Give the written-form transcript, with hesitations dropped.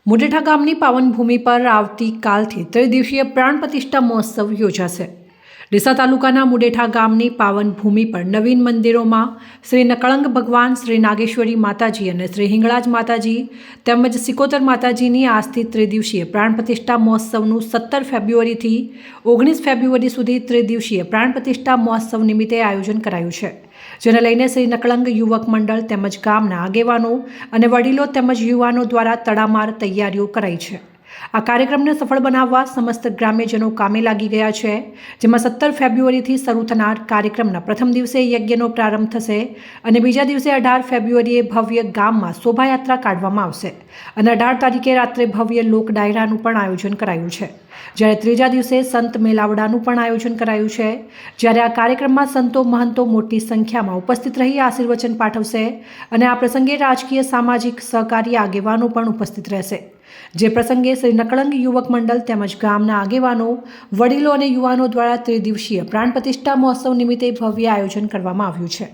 મુઢેઠા ગામની પાવનભૂમિ પર આવતીકાલથી ત્રિદિવસીય પ્રાણ પ્રતિષ્ઠા મહોત્સવ યોજાશે। ડીસા તાલુકાના મુઢેઠા ગામની પાવનભૂમિ પર નવીન મંદિરોમાં શ્રી નકળંગ ભગવાન, શ્રી નાગેશ્વરી માતાજી અને શ્રી હિંગળાજ માતાજી તેમજ સિકોતર માતાજીની આજથી ત્રિદિવસીય પ્રાણ પ્રતિષ્ઠા મહોત્સવનું 17 ફેબ્રુઆરીથી 19 ફેબ્રુઆરી સુધી ત્રિદિવસીય પ્રાણ પ્રતિષ્ઠા મહોત્સવ નિમિત્તે આયોજન કરાયું છે, જેને લઈને શ્રી નકળંગ યુવક મંડળ તેમજ ગામના આગેવાનો અને વડીલો તેમજ યુવાનો દ્વારા તડામાર તૈયારીઓ કરાઈ છે। આ કાર્યક્રમને સફળ બનાવવા સમસ્ત ગ્રામ્યજનો કામે લાગી ગયા છે, જેમાં 17 ફેબ્રુઆરીથી શરૂ થનાર કાર્યક્રમના પ્રથમ દિવસે યજ્ઞનો પ્રારંભ થશે અને બીજા દિવસે 18 ફેબ્રુઆરીએ ભવ્ય ગામમાં શોભાયાત્રા કાઢવામાં આવશે અને 18 તારીખે રાત્રે ભવ્ય લોક ડાયરાનું પણ આયોજન કરાયું છે, જ્યારે ત્રીજા દિવસે સંત મેળાવડાનું પણ આયોજન કરાયું છે। જ્યારે આ કાર્યક્રમમાં સંતો મહંતો મોટી સંખ્યામાં ઉપસ્થિત રહી આશીર્વચન પાઠવશે અને આ પ્રસંગે રાજકીય, સામાજિક, સહકારી આગેવાનો પણ ઉપસ્થિત રહેશે, જે પ્રસંગે શ્રી નકળંગ યુવક મંડળ તેમજ ગામના આગેવાનો, વડીલો અને યુવાનો દ્વારા ત્રિદિવસીય પ્રાણ પ્રતિષ્ઠા મહોત્સવ નિમિત્તે ભવ્ય આયોજન કરવામાં આવ્યું છે।